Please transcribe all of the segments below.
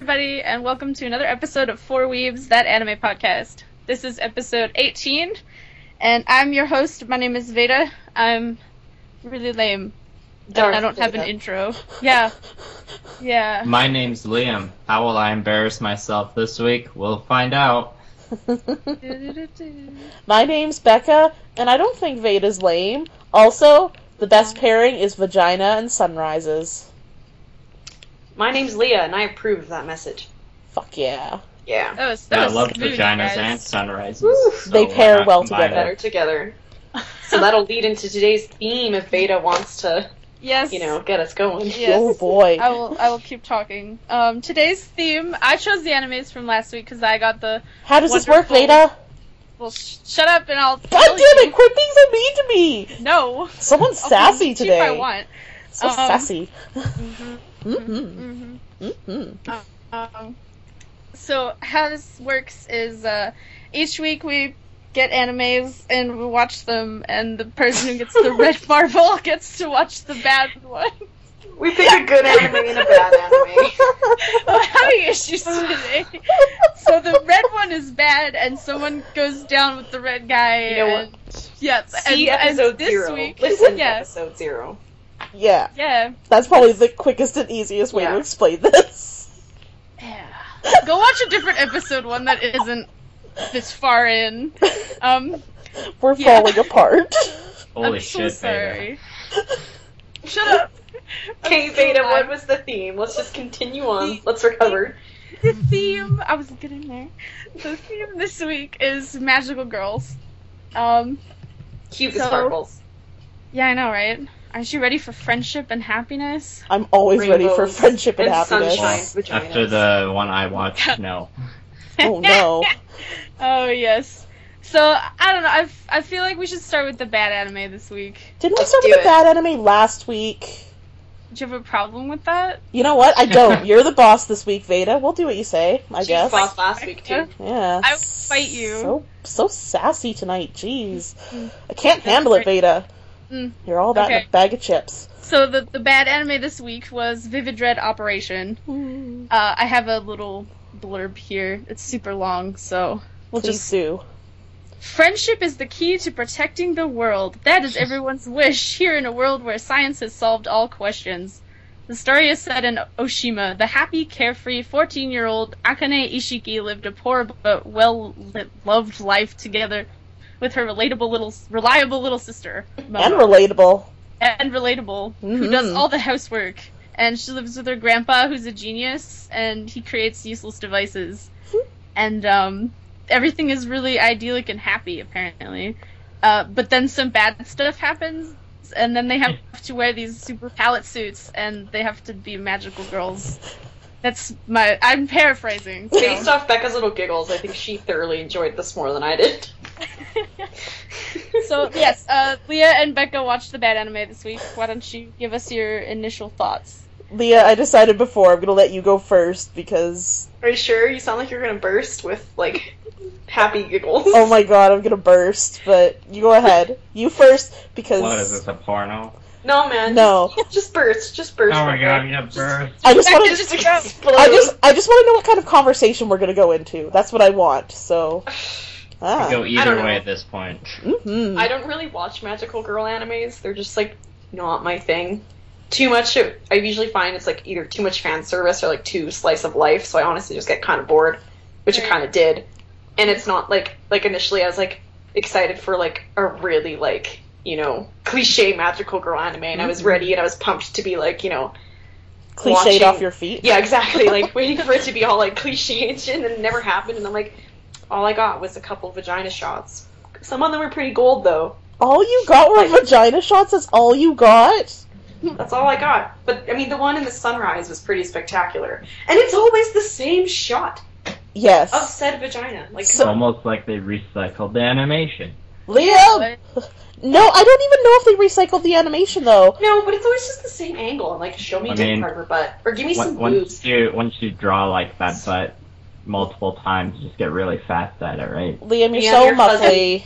everybody, and welcome to another episode of Four Weebs, That Anime Podcast. This is episode 18, and I'm your host. My name is Veda. I'm really lame. I don't have an intro. Yeah. My name's Liam. How will I embarrass myself this week? We'll find out. My name's Becca, and I don't think Veda's lame. Also, the best pairing is vagina and sunrises. My name's Leah, and I approve of that message. Fuck yeah. Yeah. I love vaginas and sunrises. So they pair well together. Better together. So that'll lead into today's theme if Veda wants to, get us going. Yes. Oh boy. I will keep talking. Today's theme, I chose the animes from last week because I got the How does this work, Veda? Well, shut up and I'll God damn it, quit being so mean to me! No. Someone's sassy today. If I want. So sassy. So how this works is each week we get animes and we watch them, and the person who gets the red marble gets to watch the bad one. We pick a good anime and a bad anime. I'm having issues today. So the red one is bad, and someone goes down with the red guy. You know what? Yes. See episode this 0. Week, Listen to episode 0. Yeah. Yeah. That's probably the quickest and easiest way to explain this. Yeah. Go watch a different episode, one that isn't this far in. We're falling apart. Holy I'm shit, so sorry. Veda. Shut up. Okay, Veda, what was the theme? Let's just continue on. Let's recover. The theme, I was getting there. The theme this week is magical girls. Cute as sparkles. Yeah, I know, right? Aren't you ready for friendship and happiness? I'm always ready for Rainbows friendship and happiness. Sunshine, vaginas. After the one I watched, no. Oh no. Oh, yes. So, I don't know, I feel like we should start with the bad anime this week. Didn't we Let's start do with the it. bad anime last week? Do you have a problem with that? You know what? I don't. You're the boss this week, Veda. We'll do what you say, I She's guess. boss last week, too. Yeah. I will fight you. So sassy tonight, jeez. I can't handle it, Veda. You're all that in a bag of chips. So the bad anime this week was VividRed Operation. I have a little blurb here. It's super long, so we'll Please do. Friendship is the key to protecting the world. That is everyone's wish here in a world where science has solved all questions. The story is set in Oshima. The happy, carefree 14-year-old Akane Ishiki lived a poor but well-loved life together with her reliable little sister. Momo. And relatable. Who does all the housework. And she lives with her grandpa, who's a genius, and he creates useless devices. And everything is really idyllic and happy, apparently. But then some bad stuff happens, and then they have to wear these super palette suits, and they have to be magical girls. I'm paraphrasing. So. Based off Becca's little giggles, I think she thoroughly enjoyed this more than I did. So, yes, Leah and Becca watched the bad anime this week. Why don't you give us your initial thoughts? Leah, I decided before I'm gonna let you go first because... Are you sure? You sound like you're gonna burst with, happy giggles. Oh my god, I'm gonna burst, but you go ahead. You first, because... What is this, a porno? No, man. No. Just burst. Just burst. Oh my Becca. god, you have birth. I just want Just to... explode. I just want to know what kind of conversation we're gonna go into. That's what I want, so... Go I either don't know. way at this point. I don't really watch magical girl animes. They're just, not my thing. Too much, I usually find it's, either too much fan service or, too slice of life, so I honestly just get kind of bored, which I kind of did. And it's not, initially I was, excited for, a really, cliche magical girl anime, and I was ready and I was pumped to be, Cliched watching... off your feet. Yeah, exactly, waiting for it to be all, cliche and shit, and then it never happened, and I'm all I got was a couple vagina shots. Some of them were pretty gold, though. All you got were vagina shots? That's all you got? That's all I got. But, the one in the sunrise was pretty spectacular. And it's always the same shot Yes. of said vagina. It's almost like they recycled the animation. Liam! No, I don't even know if they recycled the animation, though. No, but it's always just the same angle. And, show me a different part of her butt. Or give me some boobs. Once you draw, that butt multiple times, you just get really fast at it, right? Liam, you're so you're muffly.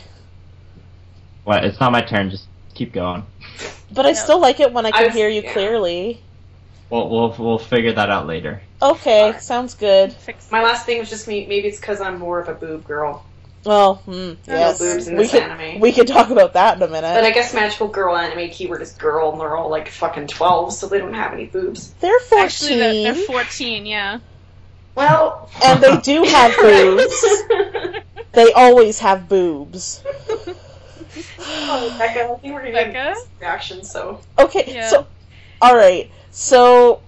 What? It's not my turn, just keep going. But I still like it when I can hear you clearly. We'll figure that out later. Okay, sounds good. My last thing was just maybe it's because I'm more of a boob girl. Well, yes. Boobs in this anime. We could talk about that in a minute. But I guess magical girl anime keyword is girl, and they're all like fucking 12, so they don't have any boobs. They're 14. Actually, they're 14, yeah. Well... And they do have boobs. They always have boobs. Oh, Becca, I think we're gonna get reactions, so... Okay, Yeah. so... Alright, so...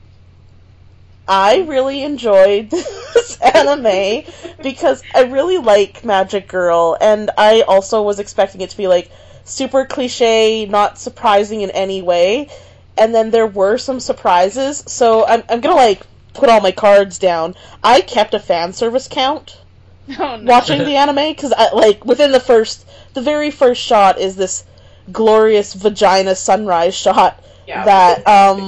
I really enjoyed this anime because I really like Magic Girl, and I also was expecting it to be, like, super cliche, not surprising in any way, and then there were some surprises, so I'm gonna, like, put all my cards down. I kept a fan service count watching the anime, because, like, within the very first shot is this glorious vagina sunrise shot. Yeah, that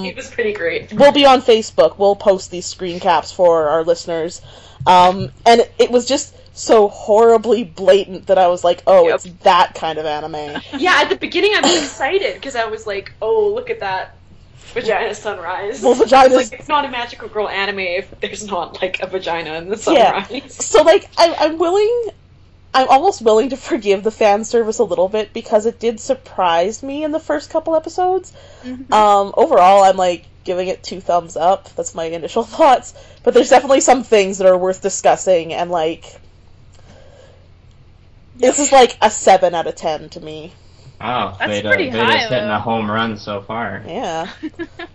it was pretty great. We'll be on Facebook. We'll post these screen caps for our listeners. And it was just so horribly blatant that I was like, oh, It's that kind of anime. Yeah, at the beginning I was excited because I was like, oh, look at that vagina sunrise. Well, vagina's... Like, it's not a magical girl anime if there's not, like, a vagina in the sunrise. Yeah. So, like, I'm almost willing to forgive the fan service a little bit because it did surprise me in the first couple episodes. Mm-hmm. Overall, I'm, like, giving it 2 thumbs up. That's my initial thoughts. But there's definitely some things that are worth discussing, and, like... This is, like, a 7 out of 10 to me. Oh, that's pretty high, hitting a home run so far. Yeah.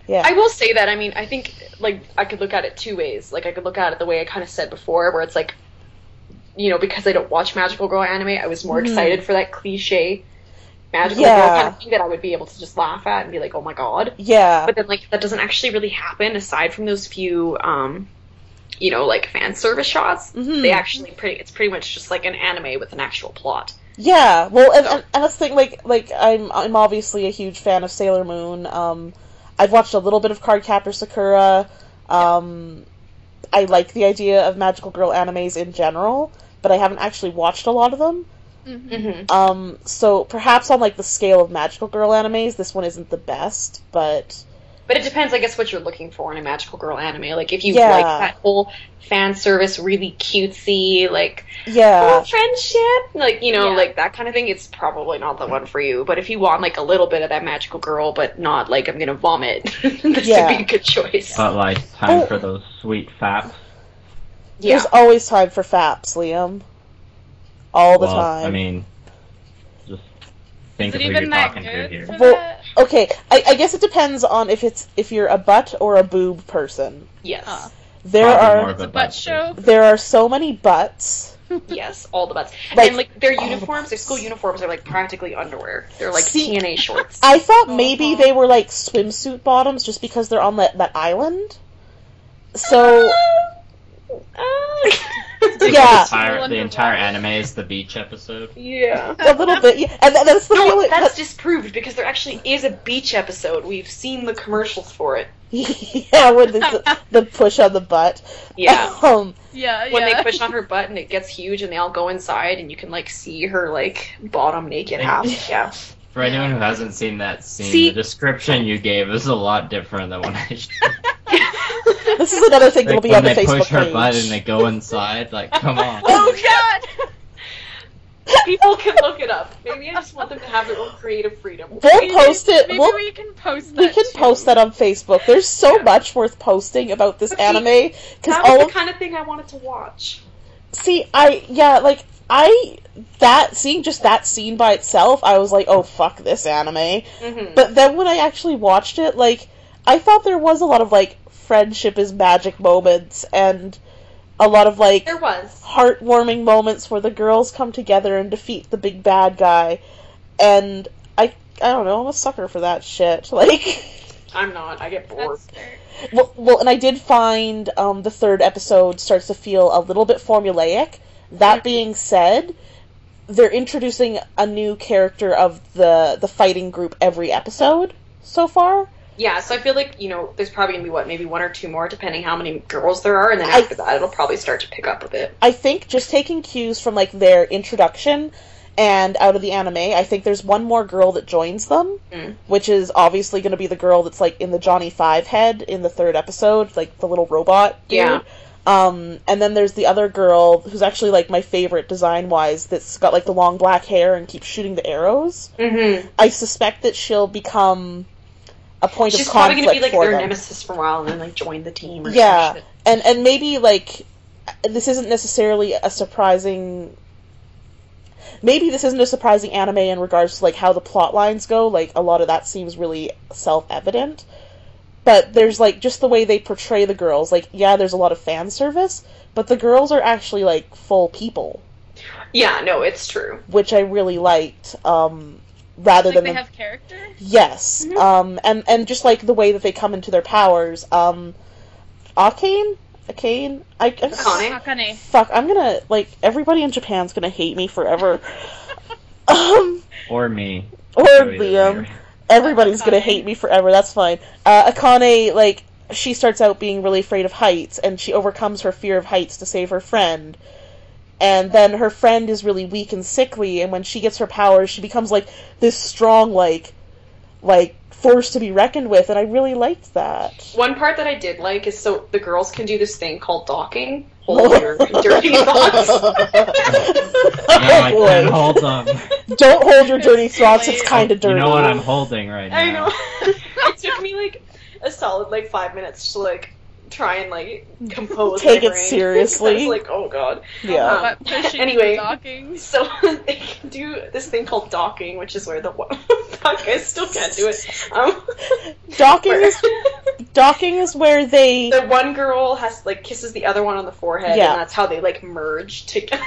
Yeah. I will say that, I mean, I think, like, I could look at it 2 ways. Like, I could look at it the way I kind of said before, where it's like, you know, because I don't watch magical girl anime, I was more excited for that cliche magical girl kind of thing that I would be able to just laugh at and be like, oh my god. Yeah. But then, like, that doesn't actually really happen aside from those few, you know, like, fan service shots. Mm-hmm. They actually, it's pretty much just like an anime with an actual plot. Yeah, well, and that's the thing, like, I'm obviously a huge fan of Sailor Moon. I've watched a little bit of Cardcaptor Sakura. I like the idea of magical girl animes in general, but I haven't actually watched a lot of them. Mm-hmm. So perhaps on, like, the scale of magical girl animes, this one isn't the best, but... But it depends, I guess, what you're looking for in a magical girl anime. Like, if you like that whole fan service, really cutesy, like, oh, friendship, like, you know, like, that kind of thing, it's probably not the one for you. But if you want, like, a little bit of that magical girl, but not, like, I'm gonna vomit, this would be a good choice. But, like, time for those sweet faps. Yeah. There's always time for faps, Liam. All the time. I mean, just think of who you're talking to here. Well, okay, I guess it depends on if you're a butt or a boob person. Yes. There are It's a butt show. There are so many butts. Yes, all the butts. Like, and, like, their uniforms, their school uniforms are, like, practically underwear. They're, like, TNA shorts. I thought maybe they were, like, swimsuit bottoms just because they're on that island. So... The entire anime is the beach episode. Yeah. A little bit, yeah. And that's the feeling... that's disproved, because there actually is a beach episode. We've seen the commercials for it. Yeah, with the push on the butt. Yeah. When they push on her butt and it gets huge and they all go inside and you can, like, see her, like, bottom naked half. Yeah. For anyone who hasn't seen that scene, the description you gave is a lot different than what I shared. This is another thing that'll be on the Facebook page. When they push her butt and they go inside, like, come on. Oh, God! People can look it up. Maybe I just want them to have their own creative freedom. We'll post it. Maybe we can post that. We can post that on Facebook. There's so much worth posting about this anime. That was the kind of thing I wanted to watch. See, seeing just that scene by itself, I was like, oh, fuck this anime. Mm-hmm. But then when I actually watched it, like, I thought there was a lot of, like, friendship is magic moments, and a lot of, like, there was heartwarming moments where the girls come together and defeat the big bad guy, and I don't know, I'm a sucker for that shit. Like, I'm not. I get bored. Well, and I did find the third episode starts to feel a little bit formulaic. That being said, they're introducing a new character of the fighting group every episode so far. Yeah, so I feel like, you know, there's probably going to be, maybe 1 or 2 more, depending how many girls there are, and then after that, it'll probably start to pick up a bit. I think just taking cues from, like, their introduction And out of the anime, I think there's one more girl that joins them, which is obviously going to be the girl that's, like, in the Johnny Five head in the 3rd episode, like, the little robot dude. Yeah. And then there's the other girl, who's actually, like, my favorite design-wise, that's got, like, the long black hair and keeps shooting the arrows. Mm-hmm. I suspect that she'll become a point She's of conflict probably gonna be, like, their them. nemesis for a while and then, like, join the team or Yeah, some shit. and maybe, like, this isn't necessarily a surprising... Maybe this isn't a surprising anime in regards to, like, how the plot lines go. Like, a lot of that seems really self-evident. But there's, like, just the way they portray the girls. Like, yeah, there's a lot of fan service, but the girls are actually, like, full people. Yeah, no, it's true. Which I really liked, rather like than... they have character? Yes. Mm-hmm. And just, like, the way that they come into their powers. Akane? Akane. Fuck, I'm gonna, like, everybody in Japan's gonna hate me forever. Or me. Or Either Liam. way. Everybody's gonna Akane. hate me forever, that's fine. Akane, like, she starts out being really afraid of heights, and she overcomes her fear of heights to save her friend. And then her friend is really weak and sickly, and when she gets her powers, she becomes, like, this strong, like, force to be reckoned with, and I really liked that. One part that I did like is so the girls can do this thing called docking. Hold your dirty thoughts. No, I can't hold them. Don't hold your dirty thoughts, it's kinda dirty. You know what I'm holding right now. I know. It took me, like, a solid, like, 5 minutes to, like, try and, like, compose Take my it brain. seriously. I was like, oh god. Yeah. Anyway, Docking. so they can do this thing called docking, which is where the fuck, I still can't do it. Docking is where they... The one girl has, like, kisses the other one on the forehead, Yeah. and that's how they, like, merge together.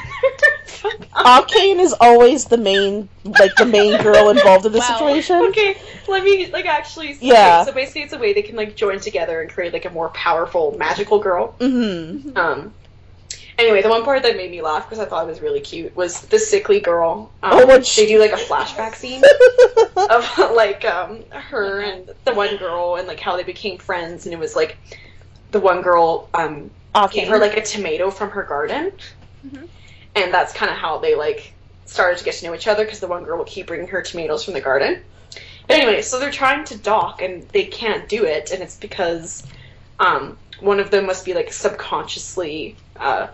Akane is always the main girl involved in this situation. Okay, let me, like, actually... Yeah. Okay, so basically it's a way they can, like, join together and create, like, a more powerful magical girl. Mm-hmm. Anyway, the one part that made me laugh, because I thought it was really cute, was the sickly girl. They do, like, a flashback scene of, like, her and the one girl and, like, how they became friends, and it was, like, the one girl, gave her, like, a tomato from her garden. Mm-hmm. And that's kind of how they, like, started to get to know each other, because the one girl would keep bringing her tomatoes from the garden. But anyway, so they're trying to dock, and they can't do it, and it's because one of them must be, like, subconsciously,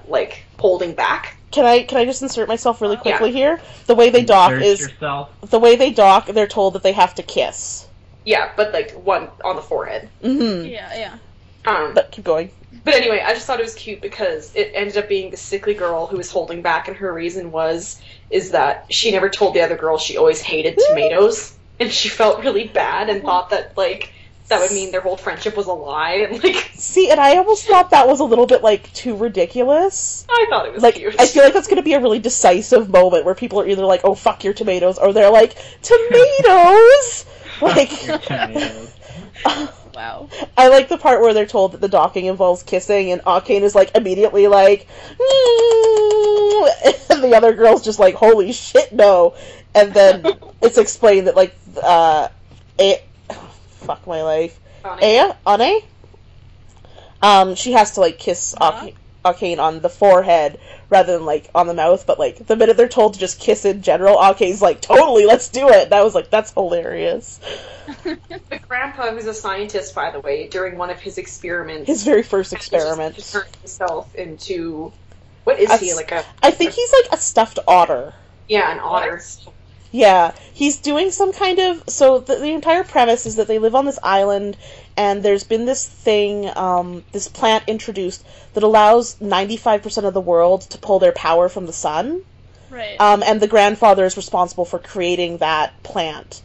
like, holding back. Can I just insert myself really quickly here? The way they dock is... Yourself. The way they dock, they're told that they have to kiss. Yeah, but, like, one on the forehead. Mm-hmm. Yeah. But keep going. But anyway, I just thought it was cute because it ended up being the sickly girl who was holding back, and her reason is that she never told the other girl she always hated tomatoes, and she felt really bad and thought that, like, that would mean their whole friendship was a lie, and, like... See, and I almost thought that was a little bit, like, too ridiculous. I thought it was like, cute. I feel like that's gonna be a really decisive moment where people are either like, oh, fuck your tomatoes, or they're like, tomatoes! Like... Wow. I like the part where they're told that the docking involves kissing, and Akane is, like, immediately like, and the other girl's just like, holy shit, no. And then it's explained that, like, fuck my life. Ane? She has to, like, kiss Akane on the forehead rather than, like, on the mouth, but, like, the minute they're told to just kiss in general, Akane's like, totally, let's do it! And I was like, that's hilarious. The grandpa, who's a scientist, by the way, during one of his experiments... His very first experiment. He turned himself into... What is he, like a... I think he's, like, a stuffed otter. Yeah, an otter. Yeah, he's doing some kind of... So the entire premise is that they live on this island, and there's been this thing, this plant introduced that allows 95% of the world to pull their power from the sun. Right. And the grandfather is responsible for creating that plant.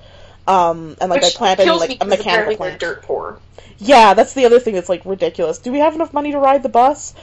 And, like, Which by plant, I mean, kills like, me a 'cause mechanical apparently plant. they're dirt poor. Yeah, that's the other thing that's, like, ridiculous. Do we have enough money to ride the bus?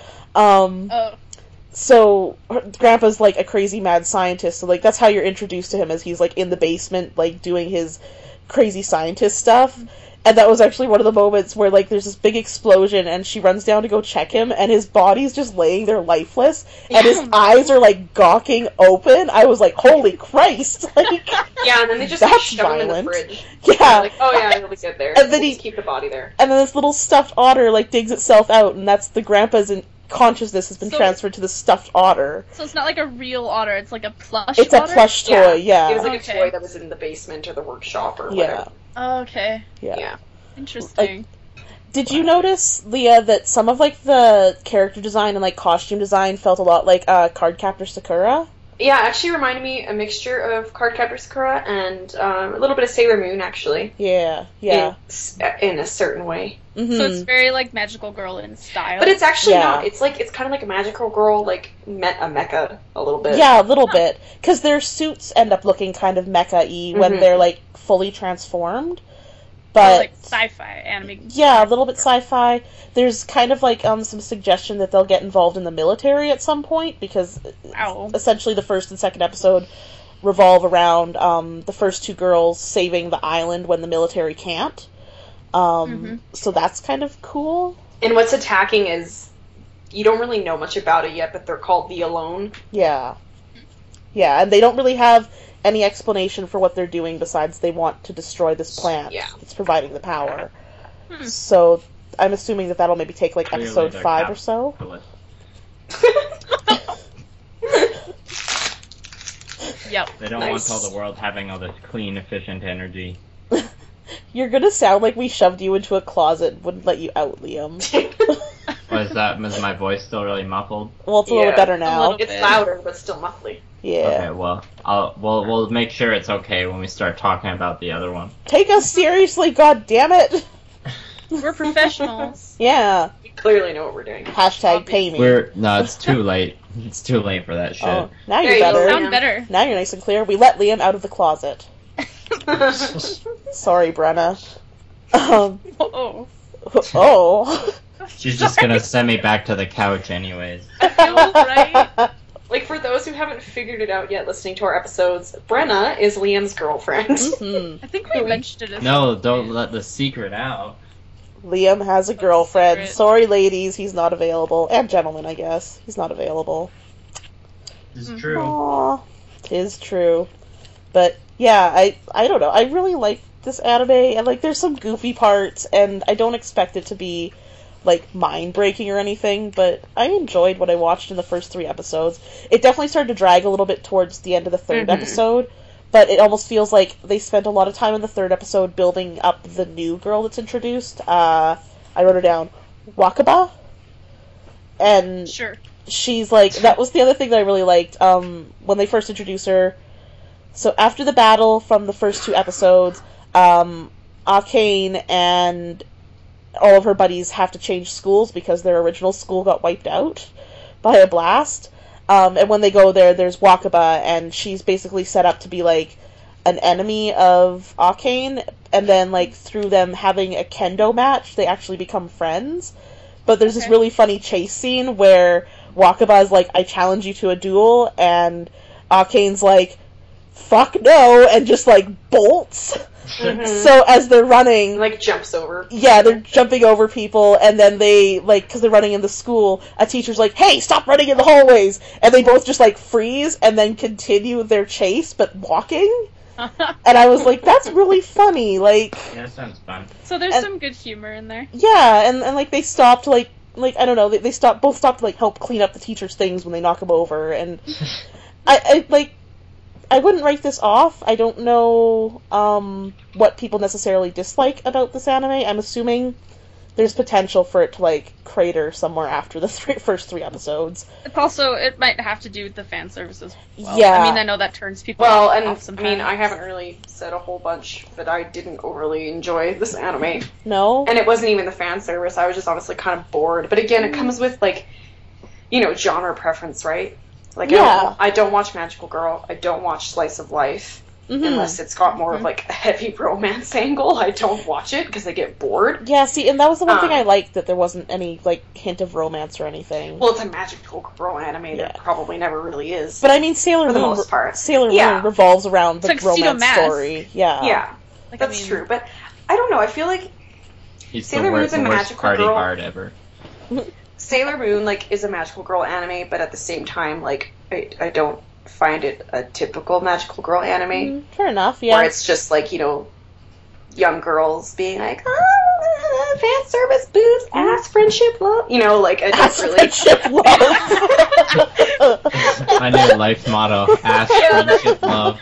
So, Grandpa's, like, a crazy mad scientist, so, like, that's how you're introduced to him, as he's, like, in the basement, like, doing his crazy scientist stuff. And that was actually one of the moments where, like, there's this big explosion, and she runs down to go check him, and his body's just laying there lifeless, and his eyes are, like, gawking open. I was like, holy Christ! Like, yeah, and then they just that's shove him in the violent. fridge. Yeah. Like, oh yeah, it'll be good there. And then Just keep the body there. And then this little stuffed otter, like, digs itself out, and that's the grandpa's consciousness has been transferred to the stuffed otter. So it's not like a real otter, it's like a plush It's otter? a plush toy, yeah. It was like a toy that was in the basement or the workshop or whatever. Oh, okay. Yeah. Interesting. Did you notice, Leah, that some of, like, the character design and, like, costume design felt a lot like Cardcaptor Sakura? Yeah, it actually reminded me a mixture of Cardcaptor Sakura and a little bit of Sailor Moon, actually. Yeah. In a certain way. Mm-hmm. So it's very, like, magical girl in style. But it's actually not. It's kind of like a magical girl, like, a mecha, a little bit. Yeah, a little bit. Because their suits end up looking kind of mecha-y when they're, like, fully transformed. But, like sci-fi anime. Yeah, a little bit sci-fi. There's kind of like some suggestion that they'll get involved in the military at some point because essentially the first and second episode revolve around the first two girls saving the island when the military can't. So that's kind of cool. And what's attacking is you don't really know much about it yet, but they're called the Alone. Yeah, and they don't really have any explanation for what they're doing besides they want to destroy this plant that's providing the power. So I'm assuming that'll maybe take like episode 5 or so. Yep. They don't want all the world having all this clean, efficient energy. You're gonna sound like we shoved you into a closet and wouldn't let you out, Liam. Is my voice still really muffled? Well, it's a little better now. It's louder, but still muffly. Yeah. Okay, well, we'll make sure it's okay when we start talking about the other one. Take us seriously, god damn it! We're professionals. Yeah. We clearly know what we're doing. Hashtag pay me. No, it's too late. It's too late for that shit. Oh, now you're better. You sound better. Now you're nice and clear. We let Liam out of the closet. Sorry, Brenna. Oh. She's just gonna send me back to the couch anyways. Right? Like, for those who haven't figured it out yet listening to our episodes, Brenna is Liam's girlfriend. I think we mentioned it. No, don't let the secret out. Liam has a girlfriend. Sorry, ladies, he's not available. And gentlemen, I guess. He's not available. It's true. Aww. 'Tis true. But, yeah, I don't know. I really like this anime, and, like, there's some goofy parts, and I don't expect it to be like mind-breaking or anything, but I enjoyed what I watched in the first 3 episodes. It definitely started to drag a little bit towards the end of the 3rd episode, but it almost feels like they spent a lot of time in the 3rd episode building up the new girl that's introduced. I wrote her down, Wakaba, and she's like, that was the other thing that I really liked, when they first introduced her. So after the battle from the first 2 episodes, Arcane and all of her buddies have to change schools because their original school got wiped out by a blast. And when they go there, there's Wakaba, and she's basically set up to be, like, an enemy of Arcane, and then, like, through them having a kendo match, they actually become friends. But there's this really funny chase scene where Wakaba is like, I challenge you to a duel, and Arcane's like, fuck no, and just, like, bolts. So as they're running, like, jumps over. Yeah, they're jumping over people, and then they, like, because they're running in the school, a teacher's like, hey, stop running in the hallways! And they both just, like, freeze, and then continue their chase, but walking. And I was like, that's really funny, like... Yeah, that sounds fun. So there's some good humor in there. Yeah, and like, they stopped, like, I don't know, they both stopped to, like, help clean up the teacher's things when they knock them over, and... I wouldn't write this off. I don't know what people necessarily dislike about this anime. I'm assuming there's potential for it to, like, crater somewhere after the first 3 episodes. It might have to do with the fan service as well. Yeah. I mean, I know that turns people off sometimes. I mean, I haven't really said a whole bunch that I didn't overly enjoy this anime. No? And it wasn't even the fan service. I was just honestly kind of bored. But again, it comes with, like, you know, genre preference, right? Like, I don't watch Magical Girl. I don't watch Slice of Life. Unless it's got more of, like, a heavy romance angle. I don't watch it because I get bored. Yeah, see, and that was the one thing I liked, that there wasn't any, like, hint of romance or anything. Well, it's a Magical Girl anime. There probably never really is. But I mean, Sailor Moon revolves around the romance story. Yeah. Like, that's true. But I don't know. I feel like Sailor Moon's a Magical party Girl. Bard ever. Sailor Moon, like, is a Magical Girl anime, but at the same time, like, I don't find it a typical Magical Girl anime. Fair enough, yeah. Where it's just, like, you know, young girls being like, fan service, boobs, ass, friendship, love. You know, like, I Ass, just really... friendship, love. My new life motto: ass, friendship, love.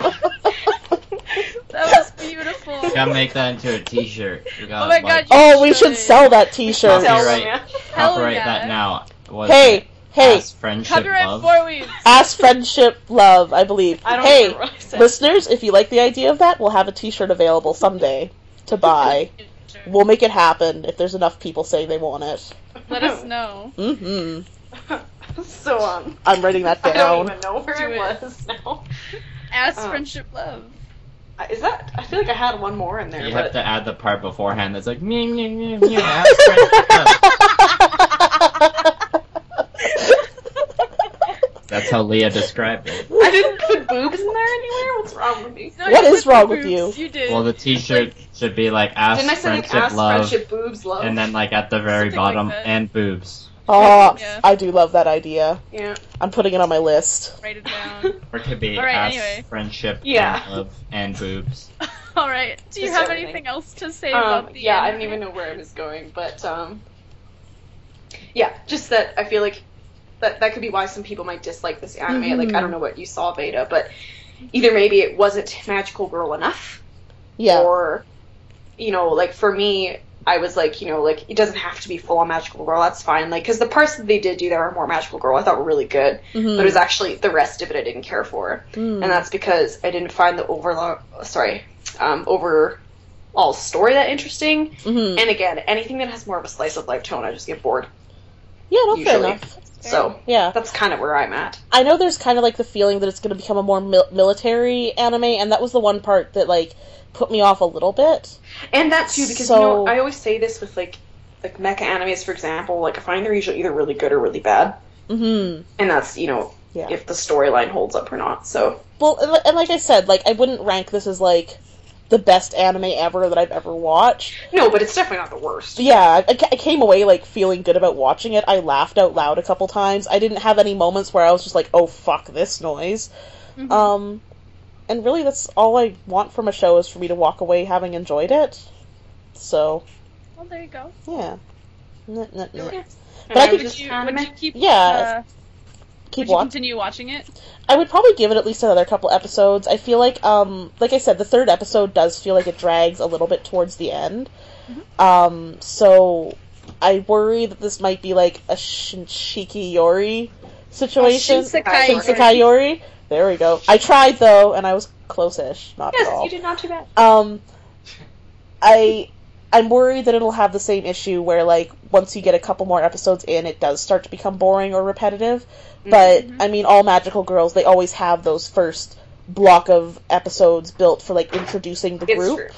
That was beautiful. We gotta make that into a T-shirt. We gotta, Oh my god, Oh, we should sell that T-shirt. Sell Copyright, them, copyright yeah. that now. What Hey, is it? hey, Ass, friendship, Copyright love. 4 weeks. ass, friendship, love, I believe. I don't Hey, remember what I said. listeners, if you like the idea of that, we'll have a T-shirt available someday to buy. We'll make it happen if there's enough people saying they want it. Let us know. Mm-hmm. So, I'm writing that I don't down. even know where Do it it. was now. Ass, Oh. friendship, love. Is that? I feel like I had one more in there. You but... have to add the part beforehand that's like meow meow meow meow. Ass, friendship, love. That's how Leah described it. I didn't put boobs in there anywhere? What's wrong with me? No, What you is put wrong the with boobs. you? You did. Well, the T-shirt should be like ass, Didn't I say like friendship, ass, love, friendship, boobs, love? and then like at the very Something like bottom that. and boobs. Oh, Yeah. I do love that idea. Yeah. I'm putting it on my list. Write it down. Or it could be Alright, ass, anyway. friendship, Yeah. and love, and boobs. Alright, do you Just have everything. anything else to say about the yeah, I anime? didn't even know where I was going, but yeah, just that I feel like that could be why some people might dislike this anime. Mhm. Like, I don't know what you saw, Beta, but either maybe it wasn't magical girl enough, Yeah. or, you know, like, for me, I was like, you know, like, it doesn't have to be full on magical girl, that's fine. Like, because the parts that they did do that were more magical girl I thought were really good, Mhm. but it was actually the rest of it I didn't care for. Mm. And that's because I didn't find the overall story that interesting. Mhm. And again, anything that has more of a slice of life tone, I just get bored. Yeah, no, fair usually. enough. So Yeah. that's kind of where I'm at. I know there's kind of like the feeling that it's going to become a more military anime, and that was the one part that like put me off a little bit. And that too, because So- you know, I always say this with like mecha animes, for example. Like, I find they're usually either really good or really bad, Mm-hmm. and that's, you know, Yeah. if the storyline holds up or not. So Well, and like I said, like I wouldn't rank this as like the best anime ever that I've ever watched. no, but it's definitely not the worst. Yeah, I came away like feeling good about watching it. I laughed out loud a couple times. I didn't have any moments where I was just like, "Oh fuck this noise." Mhm. And really, that's all I want from a show is for me to walk away having enjoyed it. So, Well, there you go. yeah. Yeah. But I And could- Would you keep? Yeah, keep Would you watching. continue watching it? I would probably give it at least another couple episodes. I feel like I said, the third episode does feel like it drags a little bit towards the end. So I worry that this might be like a Shikiyori situation. Shinsekai Yori. Shinsekai Yori. There we go. I tried though, and I was close-ish. Not at Yes, all. you did not too bad. I'm worried that it'll have the same issue where, like, once you get a couple more episodes in, it does start to become boring or repetitive. But, I mean, all magical girls, they always have those first block of episodes built for, like, introducing the It's group. true.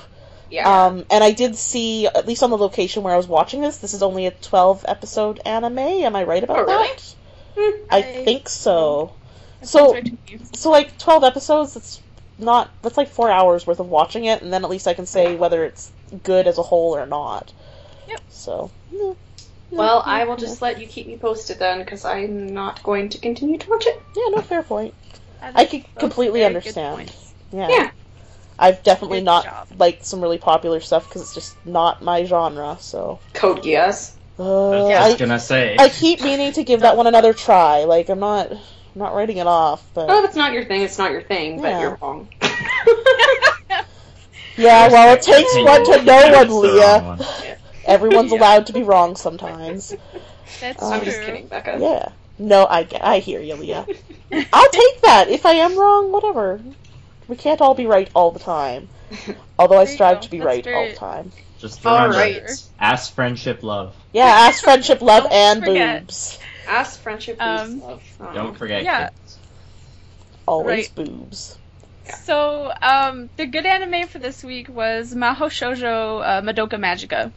Yeah. And I did see, at least on the location where I was watching this is only a 12-episode anime. Am I right about Oh, really? that? I think so. That So- sounds right to me. So, like, 12 episodes, that's like 4 hours worth of watching it, and then at least I can say whether it's good as a whole or not. Yep. So, Well, I will just let you keep me posted then, because I'm not going to continue to watch it. yeah, no, fair point. That I is could both completely very good understand. points. Yeah. Yeah. I've definitely Good not job. liked some really popular stuff because it's just not my genre, so. Code Geass. I was I, just gonna say. I keep meaning to give that one another try. Like, I'm not writing it off, but. Oh, if it's not your thing, it's not your thing, but Yeah. you're wrong. Yeah, well, it takes one to know one, That's the wrong Leah. one. Everyone's Yeah. allowed to be wrong sometimes. That's I'm I'm true. just kidding, Becca. Yeah. No, I hear you, Leah. I'll take that. If I am wrong, whatever. We can't all be right all the time. Although I There you strive go. to be That's right all very- the time. Just remember, Alright. ass, friendship, love. Yeah, ask friendship, love, Don't and forget. boobs. Ask friendship, please, love. Don't forget Yeah. kids. Always Right. boobs. So, the good anime for this week was Mahou Shoujo Madoka Magica.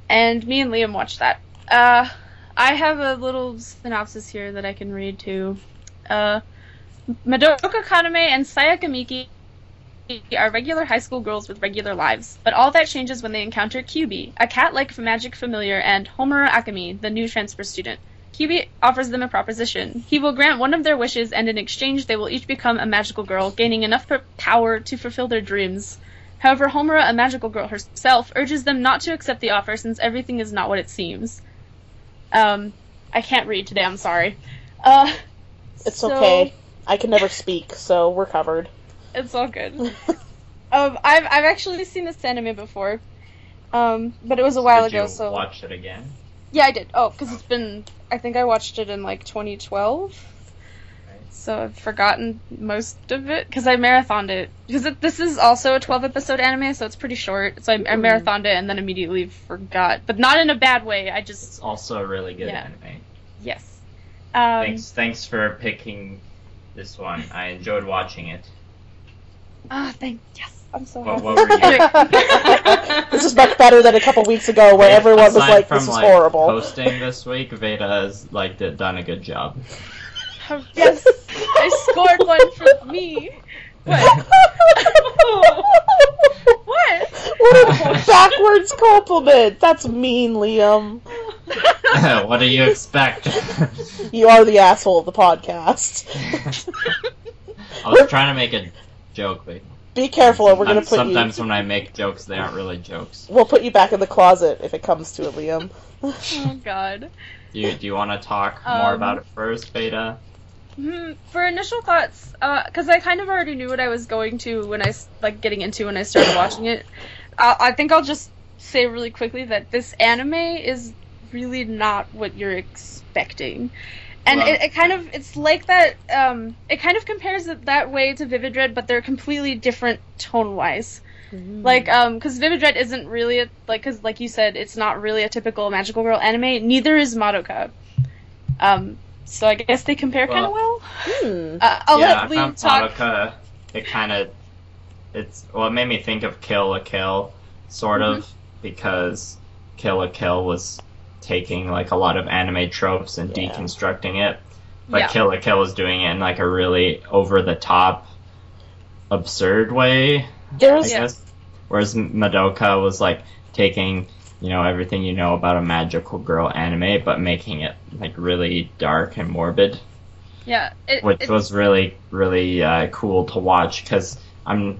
And me and Liam watched that. I have a little synopsis here that I can read too. Madoka Kaname and Sayaka Miki are regular high school girls with regular lives, but all that changes when they encounter Kyubi, a cat-like magic familiar, and Homura Akemi, the new transfer student. Kyubi offers them a proposition. He will grant one of their wishes, and in exchange they will each become a magical girl, gaining enough power to fulfill their dreams. However, Homura, a magical girl herself, urges them not to accept the offer since everything is not what it seems. I can't read today, I'm sorry. It's okay. I can never speak, so we're covered. It's all good. I've actually seen this anime before, but it was a while ago. Did you so watch it again? Yeah, I did. Oh, because it's been. I think I watched it in like 2012. So I've forgotten most of it because I marathoned it. Because this is also a 12-episode anime, so it's pretty short. So I marathoned it and then immediately forgot, but not in a bad way. It's also a really good anime. Yes. Thanks for picking this one. I enjoyed watching it. Yes. I'm so happy. What were you? This is much better than a couple weeks ago where everyone was like, "This is horrible." Hosting this week, Veda has done a good job. Yes, I scored one for me. What? What? What a backwards compliment! That's mean, Liam. What do you expect? You are the asshole of the podcast. I was trying to make a joke, but be careful, or we're gonna put sometimes when I make jokes, they aren't really jokes. We'll put you back in the closet if it comes to it, Liam. Oh God. Do you want to talk more about it first, Veda? For initial thoughts, because I kind of already knew what I was going to when I started watching it. I think I'll just say really quickly that this anime is really not what you're expecting, and it's like that. It kind of compares it that way to VividRed, but they're completely different tone wise. Because VividRed isn't really because like you said, it's not really a typical magical girl anime. Neither is Madoka. So I guess they compare kind of well. I'll let Liam talk. Madoka, it made me think of Kill la Kill, sort of, because Kill la Kill was taking like a lot of anime tropes and deconstructing it, but Kill la Kill was doing it in like a really over the top, absurd way. I guess. Whereas Madoka was like taking everything you know about a magical girl anime, but making it like really dark and morbid. Yeah, which was really, really cool to watch, because I'm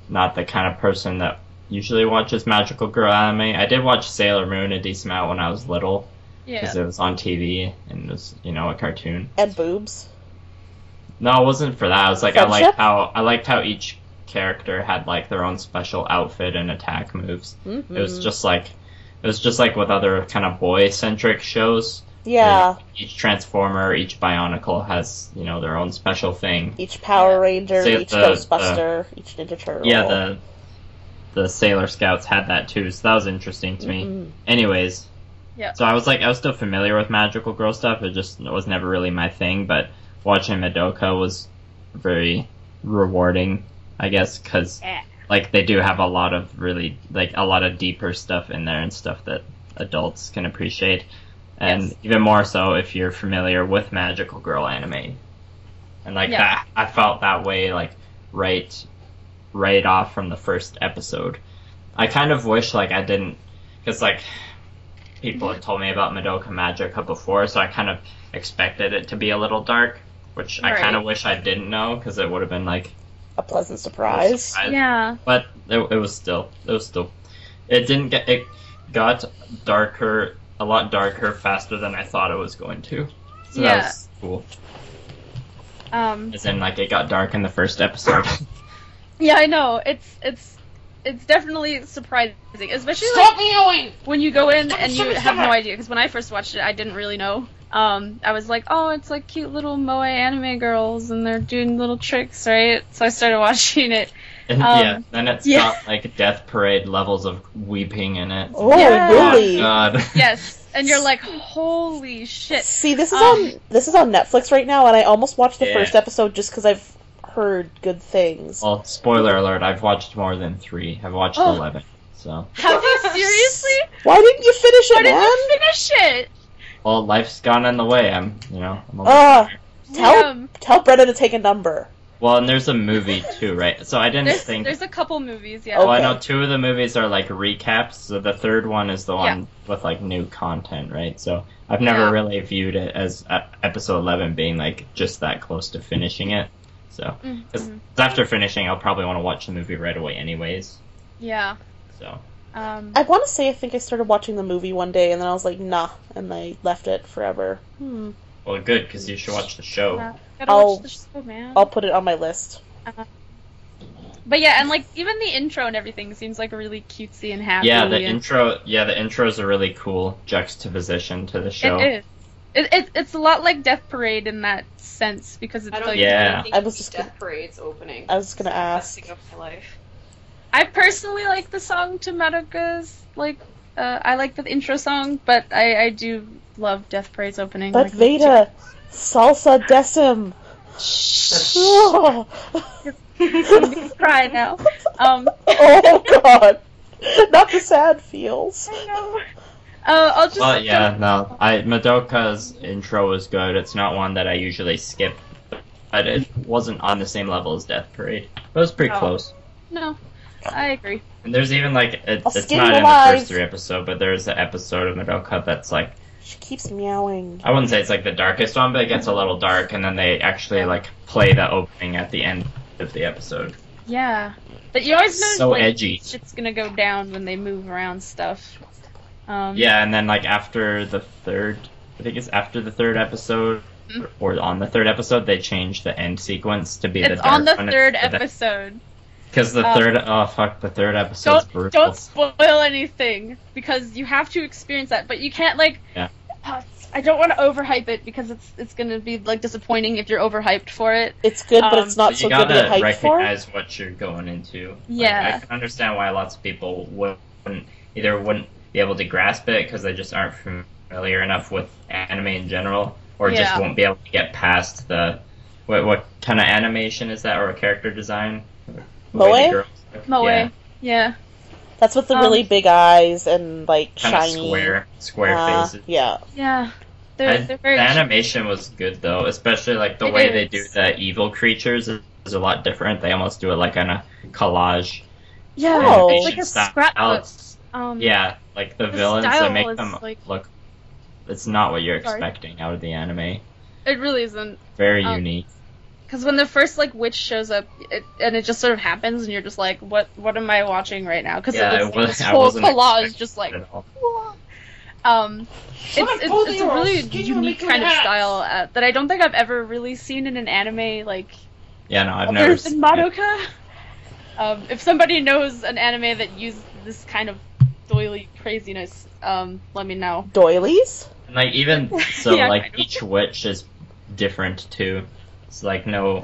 not the kind of person that usually watches magical girl anime. I did watch Sailor Moon a decent amount when I was little, because it was on TV and it was a cartoon. And boobs. No, it wasn't for that. I was like, I liked how each character had like their own special outfit and attack moves. It was just like with other kind of boy-centric shows. Yeah. Each Transformer, each Bionicle has, their own special thing. Each Power Ranger, each Ghostbuster, each Ninja Turtle. Yeah, the Sailor Scouts had that too, so that was interesting to me. Anyways, so I was still familiar with magical girl stuff. It just was never really my thing, but watching Madoka was very rewarding, I guess, because they do have a lot of really a lot of deeper stuff in there and stuff that adults can appreciate, and even more so if you're familiar with magical girl anime, and that I felt that way right off from the first episode. I kind of wish I didn't, because people had told me about Madoka Magica before, so I kind of expected it to be a little dark, which I kind of wish I didn't know, because it would have been a pleasant surprise. Yeah. But it got darker, a lot darker faster than I thought it was going to. So that was cool. As in, it got dark in the first episode. Yeah, I know. It's definitely surprising, especially when you go in and you have no idea. Because when I first watched it, I didn't really know. I was like, oh, it's cute little moe anime girls, and they're doing little tricks, right? So I started watching it. And then it's got Death Parade levels of weeping in it. Oh, really? Oh, God. Yes, and you're like, holy shit. See, this is on Netflix right now, and I almost watched the first episode just because I've heard good things. Well, spoiler alert, I've watched more than 3. I've watched 11, so. Have you seriously? Why didn't you finish it, man? Why didn't you finish it? Well, life's gone in the way. I'm tell Brenna to take a number. Well, and there's a movie too, right? So I didn't think there's a couple movies, Okay. Well, I know 2 of the movies are recaps. So the third one is the one with new content, right? So I've never really viewed it as episode 11 being just that close to finishing it. So because after finishing, I'll probably want to watch the movie right away, anyways. Yeah. So. I want to say I think I started watching the movie one day, and then I was like, nah, and I left it forever. Well, good, because you should watch the show. Gotta watch the show, man. I'll put it on my list. But yeah, and like even the intro and everything seems like really cutesy and happy. Yeah, the intro is a really cool juxtaposition to the show. It is. It's a lot like Death Parade in that sense because it's like I was just Death Parade's opening. I was just gonna ask. Of my life. I personally like the song to Madoka's I like the intro song, but I do love Death Parade's opening. But Veda, salsa decim. I'm gonna cry now. Oh god, not the sad feels. I know. I'll just. Well, yeah, no. Madoka's intro was good. It's not one that I usually skip, but it wasn't on the same level as Death Parade. But it was pretty close. No, I agree. And there's even it's not in the first 3 episodes, but there's an episode of Madoka that's like. She keeps meowing. I wouldn't say it's like the darkest one, but it gets a little dark, and then they actually play the opening at the end of the episode. Yeah, but you always know so edgy. Shit's gonna go down when they move around stuff. Yeah, and then after the third, I think it's after the 3rd episode, or on the 3rd episode, they change the end sequence to be the dark one. It's on the 3rd episode. Because the the 3rd episode's brutal. Don't spoil anything, because you have to experience that, but you can't I don't want to overhype it because it's gonna be disappointing if you're overhyped for it. It's good, but it's not so good to get hyped for. You gotta recognize what you're going into. Yeah. I can understand why lots of people wouldn't be able to grasp it because they just aren't familiar enough with anime in general, or just won't be able to get past the what kind of animation is that, or a character design? Moe? Moe. Yeah. That's with the really big eyes and shiny square faces. Yeah. Yeah. They're very the animation was good though, especially the way they do the evil creatures is a lot different. They almost do it on a collage. Yeah, it's like a scrapbook. Yeah, the villains, they make them look. It's not what you're expecting out of the anime. It really isn't. Very unique. Because when the first witch shows up, and it just sort of happens, and you're just like, what am I watching right now? Because this whole collage just it's a really unique kind of style that I don't think I've ever really seen in an anime. Yeah, no, I've never seen Madoka. If somebody knows an anime that used this kind of doily craziness, let me know. Doilies? And even so, each witch is different too. It's no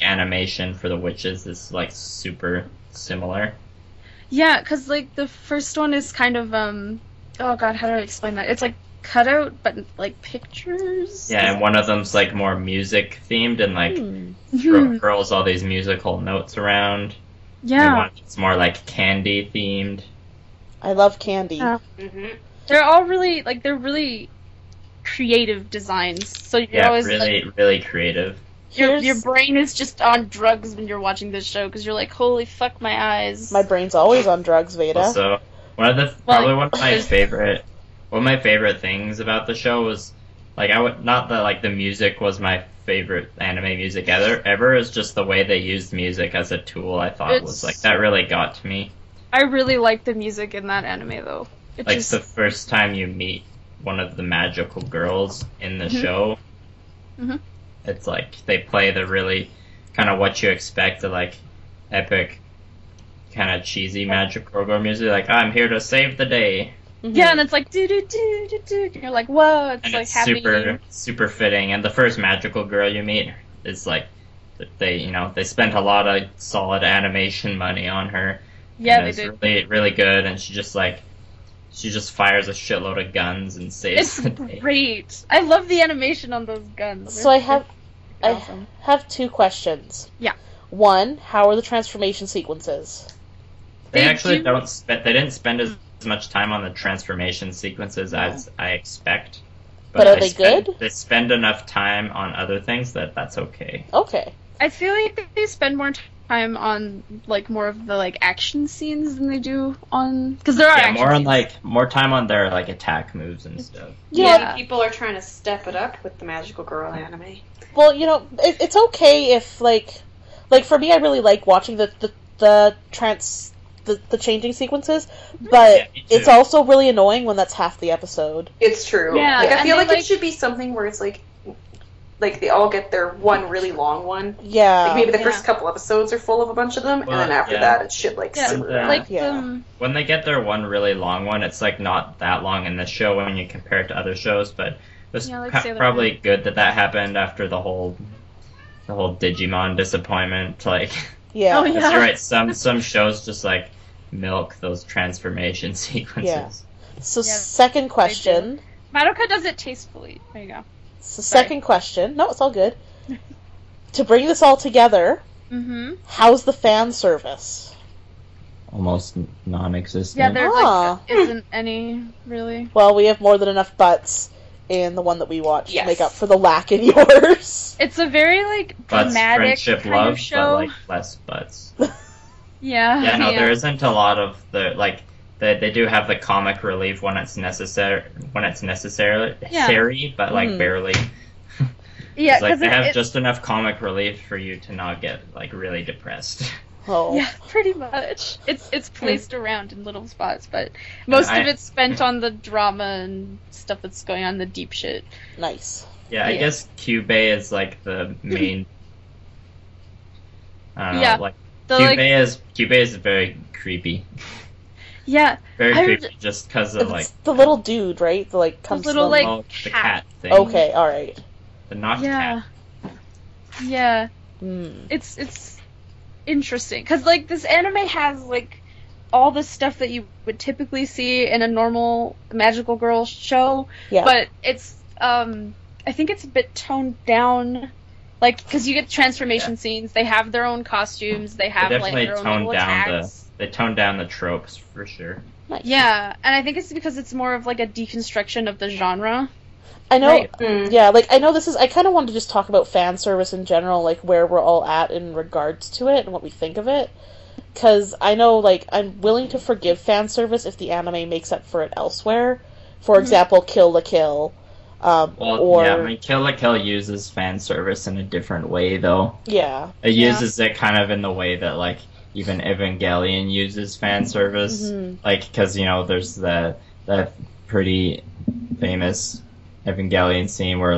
animation for the witches is super similar. Yeah, because the first one is kind of oh god, how do I explain that? It's cutout, but pictures. Yeah, and one of them's more music themed and hurls all these musical notes around. Yeah, and one it's more candy themed. I love candy. They're all really they're really creative designs. So you're always really creative. Your brain is just on drugs when you're watching this show because you're holy fuck, my eyes. My brain's always on drugs, Veda. Also, one of my favorite things about the show was not that the music was my favorite anime music ever. It's just the way they used music as a tool. I thought was that really got to me. I really like the music in that anime though. It's the first time you meet one of the magical girls in the show. It's they play the really kind of what you expect the epic kind of cheesy magical girl music, I'm here to save the day. Yeah, and it's do do do do do. You're whoa, it's happy. super fitting. And the first magical girl you meet is they spent a lot of solid animation money on her. Yeah, and they did. Really, really good, and she just fires a shitload of guns and saves the day. It's great. I love the animation on those guns. So I have 2 questions. Yeah. One, how are the transformation sequences? They actually they didn't spend as much time on the transformation sequences as I expect. But are they good? They spend enough time on other things that's okay. Okay. I feel like they spend more time on more of the action scenes than they do on because there are action scenes. More time on their attack moves and stuff. Yeah, people are trying to step it up with the magical girl anime. Well, it's okay if for me, I really like watching the the changing sequences, but it's also really annoying when that's half the episode. It's true. Yeah, like, I feel like they, it should be something where it's like they all get their one really long one. Yeah. Like maybe the first couple episodes are full of a bunch of them, and then after that it should like simmer down. Like when they get their one really long one, it's like not that long in the show when you compare it to other shows, but it's probably good that happened after the whole Digimon disappointment. Like, yeah, oh, yeah. You're right. Some shows just like milk those transformation sequences. Yeah. So second question. Madoka does it tastefully. There you go. So second question. No, it's all good. To bring this all together, how's the fan service? Almost non-existent. Yeah, there isn't any really. Well, we have more than enough butts in the one that we watched to make up for the lack in yours. It's a very dramatic friendship, kind love, of show. But less butts. Yeah. Yeah, no, there isn't a lot of the They do have the comic relief when it's necessary, but barely. Yeah, because they have just enough comic relief for you to not get really depressed. Oh. Yeah, pretty much. It's placed around in little spots, but most of it's spent on the drama and stuff that's going on, the deep shit. Nice. Yeah, I guess Kyubey is the main. I don't know. Kyubey is very creepy. Yeah. Very creepy, just because of the little dude, right? The comes little the cat thing. Okay, all right. The not cat. Yeah. It's interesting because this anime has all the stuff that you would typically see in a normal magical girl show, but it's I think it's a bit toned down. Because you get transformation scenes, they have their own costumes, they have their own little attacks. They toned down the tropes for sure. Nice. Yeah, and I think it's because it's more of a deconstruction of the genre. I know, I know this is, I kind of wanted to just talk about fan service in general, where we're all at in regards to it and what we think of it. Because I know, I'm willing to forgive fan service if the anime makes up for it elsewhere. For example, Kill la Kill. Kill la Kill uses fan service in a different way, though. Yeah. It uses it kind of in the way that, even Evangelion uses fan service. Because, there's the pretty famous Evangelion scene where,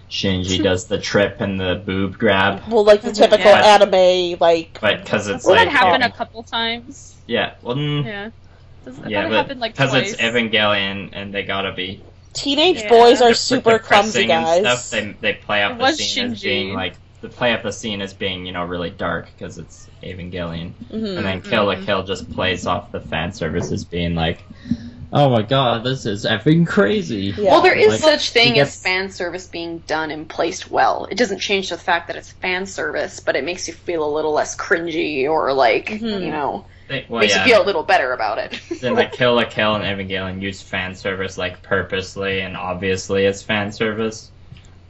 Shinji does the trip and the boob grab. Well, the typical anime, But because it's, that happened a couple times. Yeah, well... Yeah. That happened, because twice. it's Evangelion and they gotta be... Teenage boys are super clumsy, guys. And stuff, they play up the scene as being they play up the scene as being really dark because it's Evangelion, and then Kill la Kill just plays off the fan service as being oh my god, this is effing crazy. Yeah. Well, there is such thing as fan service being done and placed well. It doesn't change the fact that it's fan service, but it makes you feel a little less cringy or makes you feel a little better about it. Then Kill la Kill and Evangelion use fan service purposely and obviously as fan service.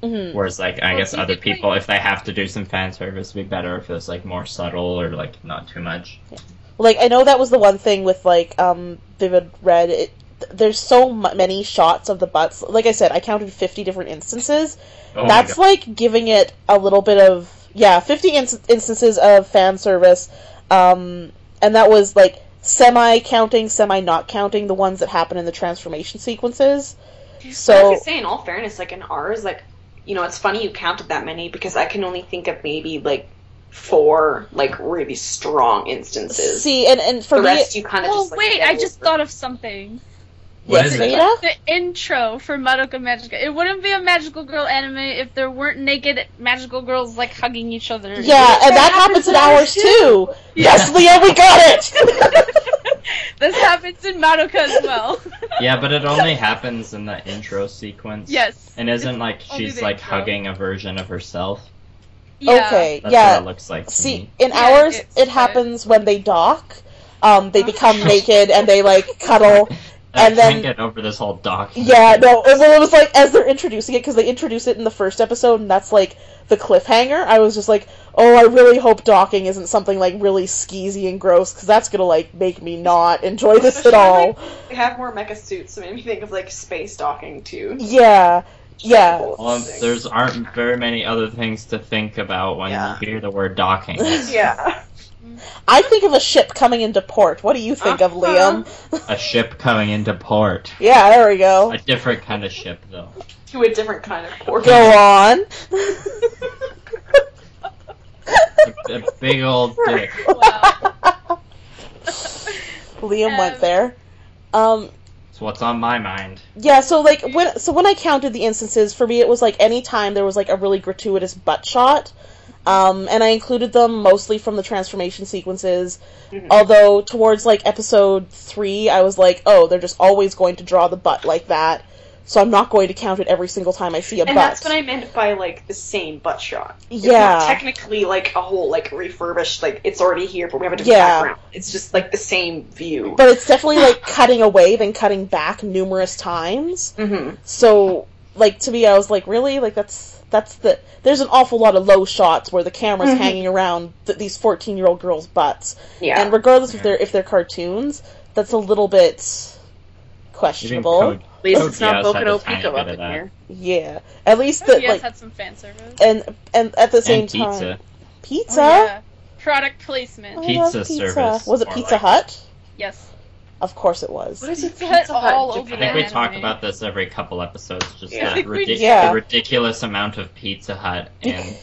Whereas I guess other people, if they have to do some fan service, it'd be better if it was more subtle or not too much. Yeah. Well, I know that was the one thing with VividRed. There's so many shots of the butts. Like I said, I counted 50 different instances. Oh That's giving it a little bit of 50 instances of fan service. And that was semi-counting, semi-not counting the ones that happen in the transformation sequences. So I was say, in all fairness, in ours, it's funny you counted that many because I can only think of maybe 4 really strong instances. See, and for the me, rest you kind of just. Oh wait, I just thought of something. What is it? The intro for Madoka Magica. It wouldn't be a magical girl anime if there weren't naked magical girls hugging each other. Yeah, and that happens in ours too. Yes, Leah, we got it. This happens in Madoka as well. Yeah, but it only happens in the intro sequence. Yes. And isn't she's hugging a version of herself. Yeah. Okay, That's what it looks like to See, me. in ours, it happens when they dock. They become naked and they cuddle. I and then can't get over this whole docking. Yeah, no, it was as they're introducing it, because they introduce it in the first episode, and that's the cliffhanger. I was just oh, I really hope docking isn't something really skeezy and gross, because that's gonna make me not enjoy this at all. They have more mecha suits, so it made me think of space docking too. Yeah. Yeah. Well, aren't very many other things to think about when you hear the word docking. Yeah. I think of a ship coming into port. What do you think of, Liam? A ship coming into port. Yeah, there we go. A different kind of ship, though. To a different kind of port. Go on. A big old dick. Wow. Liam went there. It's what's on my mind. Yeah, so like when I counted the instances, for me it was like any time there was like a really gratuitous butt shot. And I included them mostly from the transformation sequences. Mm-hmm. Although towards like episode 3, I was like, oh, they're just always going to draw the butt like that. So I'm not going to count it every single time I see a butt. And that's what I meant by, like, the same butt shot. It's yeah. not technically, like, a whole, like, refurbished, like, it's already here, but we have a different background. It's just, like, the same view. But it's definitely, like, cutting away, then cutting back numerous times. Mm-hmm. So, like, to me, I was like, really? Like, that's the... There's an awful lot of low shots where the camera's hanging around these 14-year-old girls' butts. Yeah. And regardless if they're cartoons, that's a little bit questionable. At least it's not Boku no Pico up in here. Yeah. At least that, like, had some fan service. And at the same time... Pizza? Oh, yeah. Product placement. Pizza service. Was it Pizza Hut? Yes. Of course it was. What is it? Pizza Hut all over I think we talk about this every couple episodes. Just the ridiculous amount of Pizza Hut and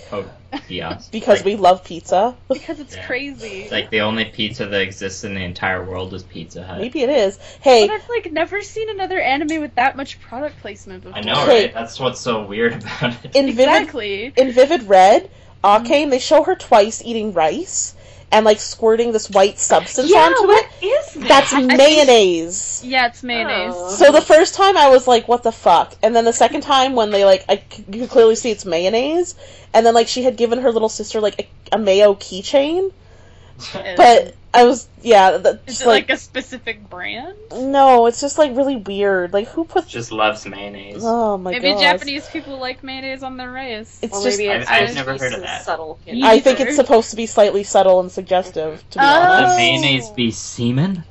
kiosks. Because like, we love pizza. Because it's crazy. It's like the only pizza that exists in the entire world is Pizza Hut. Maybe it is. Hey, but I've like never seen another anime with that much product placement before. I know, right? That's what's so weird about it. In VividRed, Akane, they show her twice eating rice and like squirting this white substance onto it. What is that? That's mayonnaise. Yeah, it's mayonnaise. Oh. So the first time I was like, what the fuck? And then the second time when they like, you could clearly see it's mayonnaise. And then like she had given her little sister like a mayo keychain. But I was, is it like a specific brand? No, it's just like really weird. Like who puts... Just loves mayonnaise. Oh my god. Maybe Japanese people like mayonnaise on their rice. It's or just... maybe I've never heard of that. Subtle. I think it's supposed to be slightly subtle and suggestive, to be honest. Does mayonnaise be semen?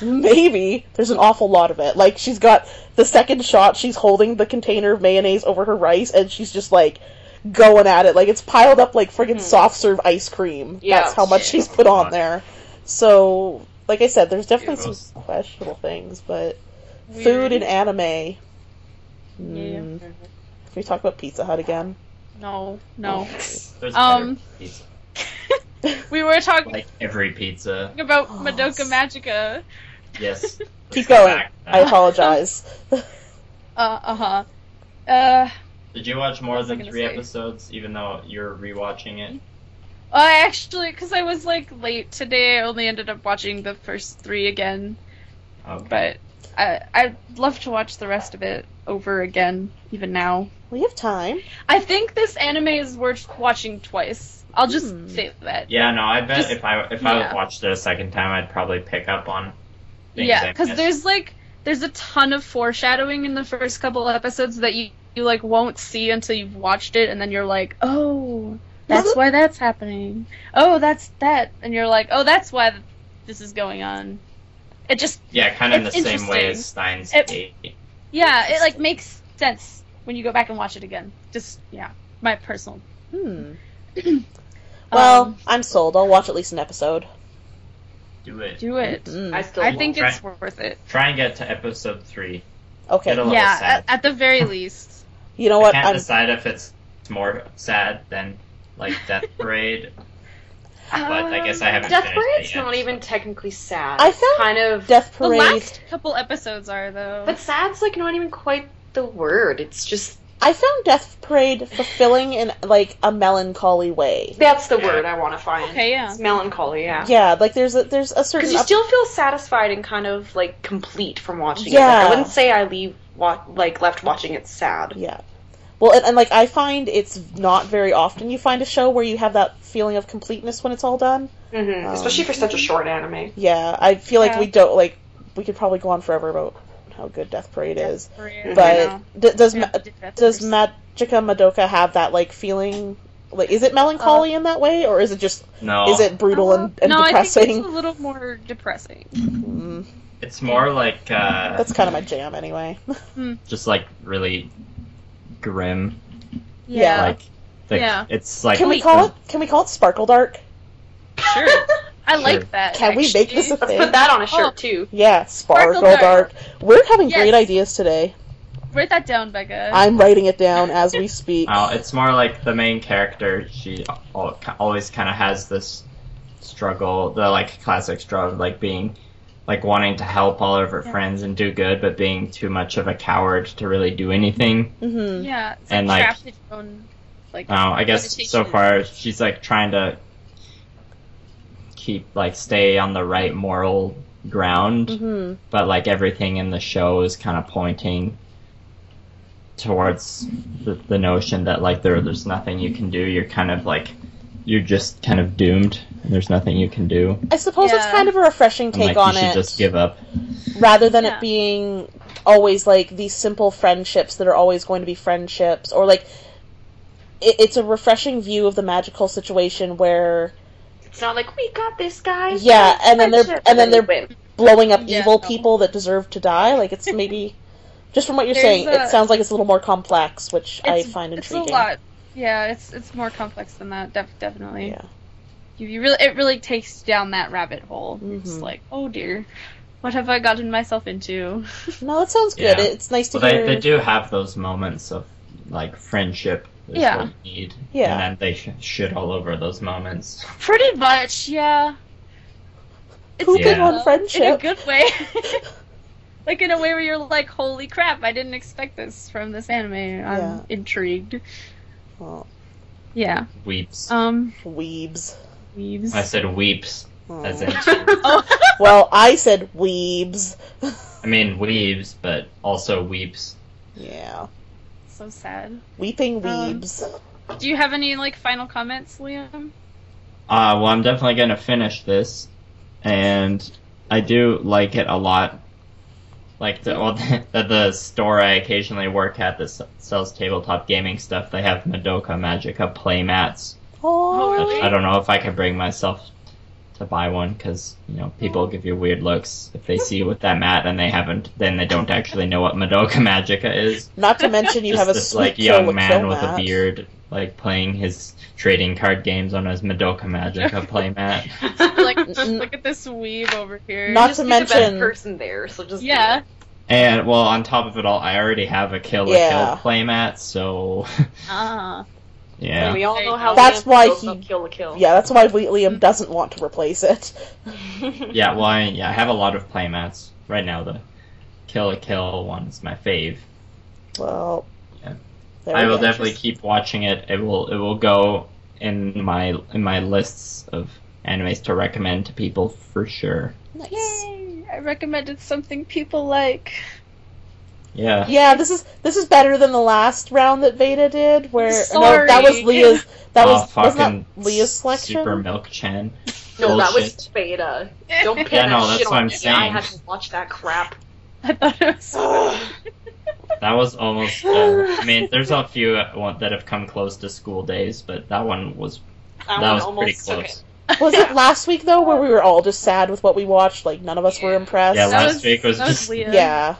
Maybe. There's an awful lot of it. Like, she's got the second shot, she's holding the container of mayonnaise over her rice, and she's just, like, going at it. Like, it's piled up like friggin' soft serve ice cream. Yeah, that's how much she's put on there. So, like I said, there's definitely some questionable things, but food and anime. Yeah. Can we talk about Pizza Hut again? No. There's better pizza. We were talking like every pizza about Madoka Magica. Yes. Keep going. I apologize. Did you watch more than 3 episodes, even though you're rewatching it? I actually, because I was like late today, I only ended up watching the first 3 again. Okay. But I'd love to watch the rest of it over again, even now. We have time. I think this anime is worth watching twice. I'll just say that. Yeah, no, I bet if I watched it a second time, I'd probably pick up on things. Yeah, because there's a ton of foreshadowing in the first couple episodes that you like won't see until you've watched it, and then you're like, oh, that's why that's happening. Oh, that's that, and you're like, oh, that's why this is going on. It just kind of in the same way as Steins Gate. Yeah, it like makes sense when you go back and watch it again. Just my personal. Well, I'm sold. I'll watch at least an episode. Do it. I think it's worth it. Try and get to episode 3. Okay. At the very least. You know what? I can't decide if it's more sad than like Death Parade. But I guess I haven't Death finished Parade's it yet. not even technically sad. I found kind of Death The Parade. last couple episodes are though. But sad's like not even quite the word. It's just I found Death Parade fulfilling in like a melancholy way. that's the word I want to find. Okay, yeah. It's melancholy, yeah. Yeah, like there's a certain. Because you still feel satisfied and kind of like complete from watching it. Yeah. Like, I wouldn't say I left watching it sad. Yeah. Well, and like I find it's not very often you find a show where you have that feeling of completeness when it's all done. Mm-hmm. Especially for such a short anime. Yeah, I feel like we could probably go on forever about how good Death Parade is. But does Magica Madoka have that like feeling? Like, is it melancholy in that way, or is it just is it brutal and depressing? I think it's a little more depressing. It's more like that's kind of my jam anyway. Just like really grim. Yeah. It's like Can we call it Sparkle Dark? shirt. I like that. Can we make this a Let's thing? put that on a shirt too. Yeah, Sparkle Dark. We're having great ideas today. Write that down, Becca. I'm writing it down as we speak. Oh, it's more like the main character. She always kind of has this struggle, the like classic struggle, like being, like wanting to help all of her friends and do good, but being too much of a coward to really do anything. Mm-hmm. Yeah, it's and like like, trapped in your own, like. I guess so far she's like trying to stay on the right moral ground, but like everything in the show is kind of pointing towards the notion that like there's nothing you can do. You're just kind of doomed. And there's nothing you can do. I suppose it's kind of a refreshing take on you should just give up, rather than it being always like these simple friendships that are always going to be friendships, or like it's a refreshing view of the magical situation where. It's not like we got this, guys. Yeah, and then they're blowing up evil people that deserve to die. Like it's maybe just from what you're saying, it sounds like it's a little more complex, which I find intriguing. It's a lot. Yeah, it's more complex than that. Definitely. Yeah. It really takes you down that rabbit hole. It's like, oh dear, what have I gotten myself into? No, that sounds good. It's nice to hear. They do have those moments of like friendship. Is what you need. Yeah. And then they shit all over those moments. Pretty much, yeah. Pooping on friendship. In a good way. Like in a way where you're like, holy crap, I didn't expect this from this anime. I'm intrigued. Well, yeah. Weeps. Weebs. I said weeps. As in Well, I said weebs. I mean weebs, but also weeps. Yeah. So sad. Weeping weebs. Do you have any like final comments, Liam? Well, I'm definitely gonna finish this, and I do like it a lot. Like the store I occasionally work at that sells tabletop gaming stuff, they have Madoka Magica playmats. Oh, really? I don't know if I can bring myself to buy one, because people give you weird looks if they see you with that mat and then they don't actually know what Madoka Magica is. Not to mention you just have a this sweet like young man kill with mat. a beard, like playing his trading card games on his Madoka Magica playmat. Like, look at this weeb over here. Not just to be the mention best person there, so just And well, on top of it all, I already have a Kill la Kill playmat, so yeah. And we all know how that's why Kill la Kill. Yeah, that's why Liam doesn't want to replace it. Yeah, well, I have a lot of playmats right now. The Kill la Kill one is my fave. Well, I will definitely keep watching it. It will go in my lists of animes to recommend to people for sure. Nice. Yay! I recommended something people like. Yeah. Yeah, this is better than the last round that Veda did, where Sorry. no, that was Leah's. Wasn't fucking that Leah's selection? Super Milk Chan. No, Bullshit. that was Beta. Don't pin that that's shit what on I'm me. saying. I had to watch that crap. I thought it was so That was almost. I mean, there's a few that have come close to School Days, but that one was pretty close. Was it last week though, where we were all just sad with what we watched? Like none of us were impressed. Yeah, last week was just Leah. Yeah.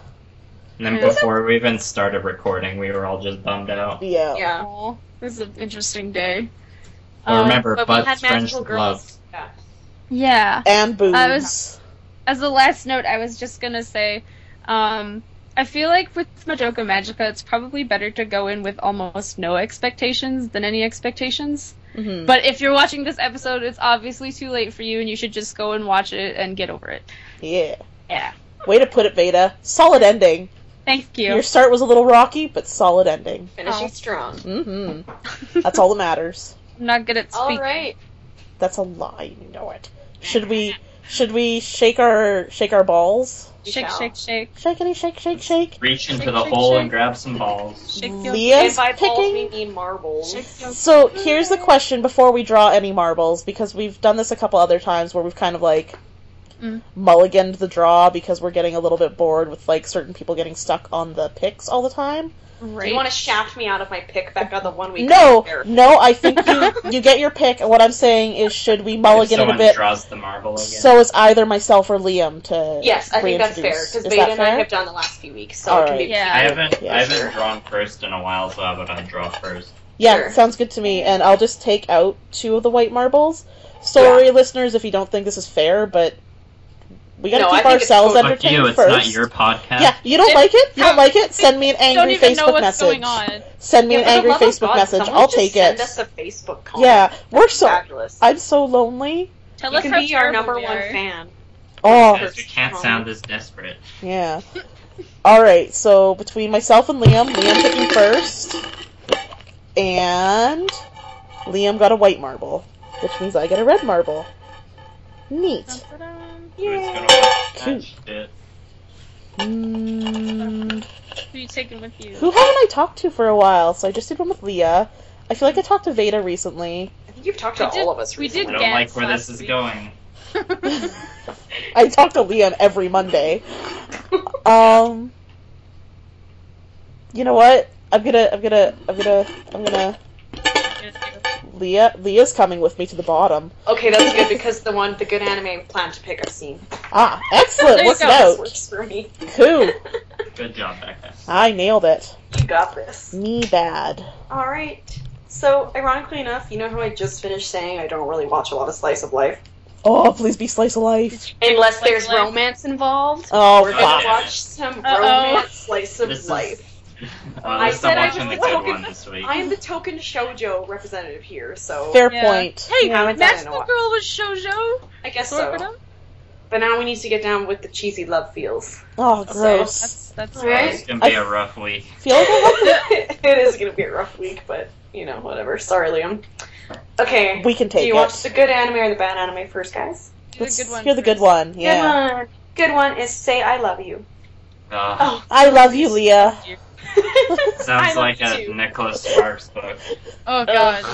And then before we even started recording, we were all just bummed out. Yeah. Yeah. Aww, this is an interesting day. Well, remember, but butts, we had French magical girls. love. Yeah. Yeah. And boobs. As a last note, I was just gonna say, I feel like with Madoka Magica, it's probably better to go in with almost no expectations than any expectations. Mm-hmm. But if you're watching this episode, it's obviously too late for you, and you should just go and watch it and get over it. Yeah. Yeah. Way to put it, Veda. Solid ending. Thank you. Your start was a little rocky, but solid ending. Finishing strong. Mm-hmm. That's all that matters. I'm not good at speaking. All right. That's a lie. You know it. Should we shake our balls? Shake. Shakety shake shake. Reach into Shake, the shake, hole shake. and grab some balls. Leah's And by balls, we picking. mean marbles. So here's the question before we draw any marbles, because we've done this a couple other times where we've kind of like mulliganed the draw because we're getting a little bit bored with like certain people getting stuck on the picks all the time. Right. Do you want to shaft me out of my pick back on the 1 week? No, I think you get your pick, and what I'm saying is, should we mulligan it a bit? Draws the marble again. So it's either myself or Liam to Yes, I think that's fair, reintroduce. because Is Veda that and I fair? have done the last few weeks, so All it can right. be... Yeah. I haven't sure. drawn first in a while, so how about I draw first? Yeah, Sure. sounds good to me, and I'll just take out 2 of the white marbles. Sorry, listeners, if you don't think this is fair, but we gotta keep ourselves entertained it's first. Not your podcast. Yeah, you don't like it? You don't like it? Send me an angry Facebook message. Going on. Send me an angry Facebook message. I'll take it. Send us a Facebook comment. Yeah, we're so. Fabulous. I'm so lonely. Tell you us can how be our terrible number we one are. fan. Oh, Because we can't sound as desperate. yeah. Alright, so between myself and Liam picking first. And Liam got a white marble, which means I get a red marble. Neat. Who's gonna watch Cool. that shit? Who are you taking with you? Who haven't I talked to for a while? So I just did one with Leah. I feel like I talked to Veda recently. I think you've talked to all of us recently. I don't like where this is going. I talk to Liam every Monday. You know what? I'm gonna. Leah's coming with me to the bottom. Okay, that's good because the good anime plan to pick I've seen. Ah, excellent! Worked This out. works for me. Cool. Good job, Becca. I nailed it. You got this. Me bad. Alright. So, ironically enough, you know how I just finished saying I don't really watch a lot of slice of life? Oh, please be slice of life. Unless there's romance involved. Oh, we're gonna watch some romance slice of life. I said I was the the good one this week. I am the token shoujo representative here, so... Fair point. Hey, haven't done it in a Magical while. Girl was shoujo. I guess Sort so. of. But now we need to get down with the cheesy love feels. Oh, gross. That's Right? It's gonna be a rough week. Feel like I It is gonna be a rough week, but, you know, whatever. Sorry, Liam. Okay. We can take Do you it. watch the good anime or the bad anime first, guys? You're the good one. You're the good one, yeah. Good one. Good one is Say I Love You. Oh. I love you, Leah. Sounds like a Nicholas Sparks book. Oh god.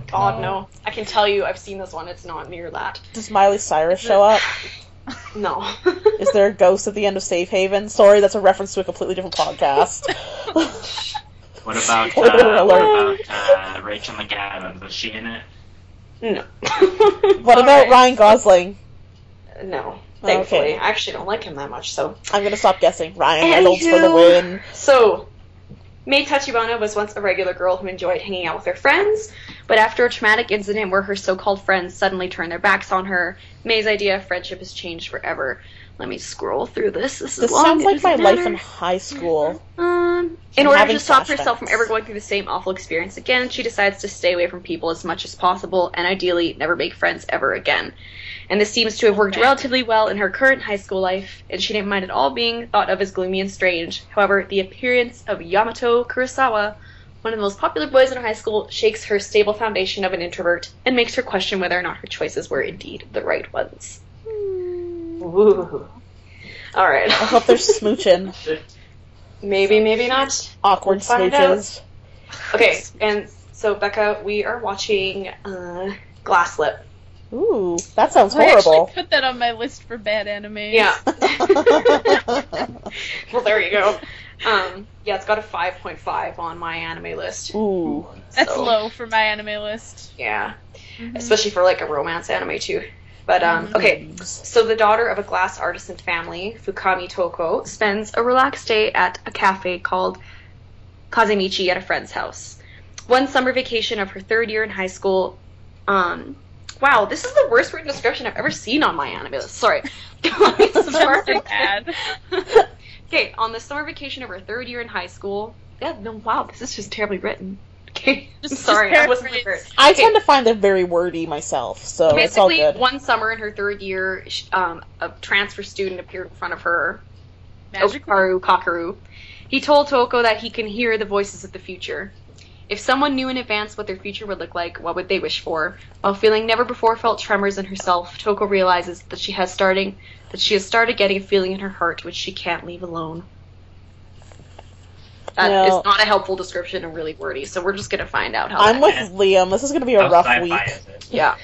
God, no. I can tell you I've seen this one. It's not near that. Does Miley Cyrus show up? No. Is there a ghost at the end of Safe Haven? Sorry, that's a reference to a completely different podcast. What about Spoiler alert. Rachel McAdams? Was she in it? No. What about Ryan Gosling? No. Thankfully. Okay. I actually don't like him that much, so... I'm gonna stop guessing. Ryan Reynolds for the Anywho. win. So, Mei Tachibana was once a regular girl who enjoyed hanging out with her friends, but after a traumatic incident where her so-called friends suddenly turned their backs on her, Mei's idea of friendship has changed forever. Let me scroll through this. This is long. Sounds It like doesn't my life matter. in high school. In order having to stop herself flashbacks. from ever going through the same awful experience again, she decides to stay away from people as much as possible and ideally never make friends ever again. And this seems to have worked relatively well in her current high school life, and she didn't mind at all being thought of as gloomy and strange. However, the appearance of Yamato Kurosawa, one of the most popular boys in her high school, shakes her stable foundation of an introvert and makes her question whether or not her choices were indeed the right ones. Ooh. Alright. I hope they're smooching. Maybe, maybe not. Awkward We'll find smooches. Okay, and so Becca, we are watching Glass Lip. Ooh, that sounds I horrible. actually put that on my list for bad anime. Yeah. Well, there you go. Yeah, it's got a 5.5 on my anime list. Ooh. That's So, low for my anime list. Yeah. Especially for like a romance anime too. But okay, so the daughter of a glass artisan family, Fukami Toko, spends a relaxed day at a cafe called Kazemichi at a friend's house. One summer vacation of her third year in high school. Wow, this is the worst written description I've ever seen on my anime list. Sorry. Let me start Bad. Okay, on the summer vacation of her third year in high school. Yeah, no, wow, this is just terribly written. Okay, I'm sorry, I wasn't prepared. I tend to find them very wordy myself, so it's all Basically, good. one summer in her third year, a transfer student appeared in front of her, Magic? Okaru Kakaru. He told Toko that he can hear the voices of the future. If someone knew in advance what their future would look like, what would they wish for? While feeling never before felt tremors in herself, Toko realizes that she has started getting a feeling in her heart which she can't leave alone. That is not a helpful description and really wordy, so we're just gonna find out how. I'm with Liam. This is going to be a rough week. Yeah.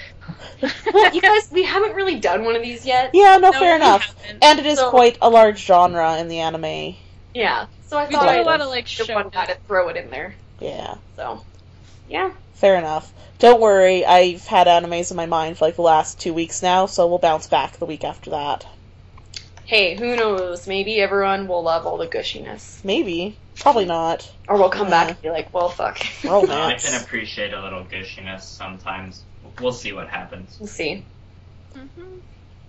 Well, you guys, we haven't really done one of these yet. Yeah, no, No, fair we enough. haven't. And it is quite a large genre in the anime. Yeah. So I We thought do a I'd lot of like just show. wanted to throw it in there. Yeah, So, yeah. fair enough. Don't worry, I've had animes in my mind for like the last 2 weeks now, so we'll bounce back the week after that. Hey, who knows? Maybe everyone will love all the gushiness. Maybe. Probably not. Or we'll come back and be like, well, fuck. I Romance. can appreciate a little gushiness sometimes. we'll see what happens. We'll see. I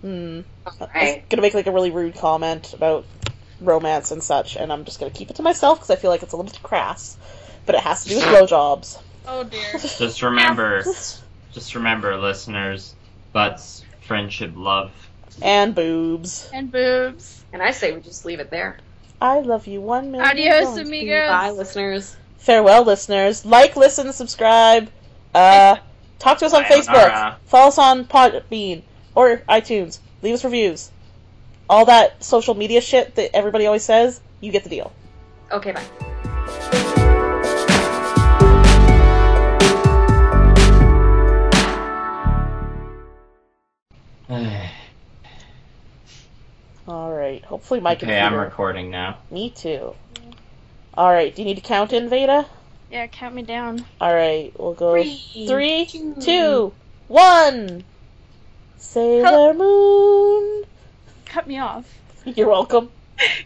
was Alright. gonna make like a really rude comment about romance and such, and I'm just gonna keep it to myself because I feel like it's a little too crass. But it has to do with blowjobs. Oh dear. Just remember, listeners, butts, friendship, love, And boobs. And boobs. And I say we just leave it there. I love you 1 million. Adios, times. amigos. Bye, listeners. Farewell, listeners. Like, listen, subscribe. Talk to us on Facebook. Sayonara. Follow us on Podbean or iTunes. Leave us reviews. All that social media shit that everybody always says, you get the deal. Okay, bye. Alright, hopefully my Okay, computer... I'm recording now. Me too. Alright, do you need to count in, Veda? Yeah, count me down. Alright, we'll go 3, 3, 2, 2, 1! Sailor Moon! Cut me off. You're welcome.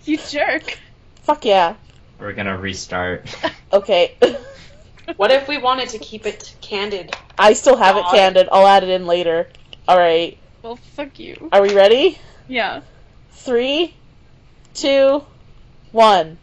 You jerk. Fuck yeah. We're gonna restart. Okay. What if we wanted to keep it candid? I still have it God. candid. I'll add it in later. Alright. Well, fuck you. Are we ready? Yeah. 3, 2, 1.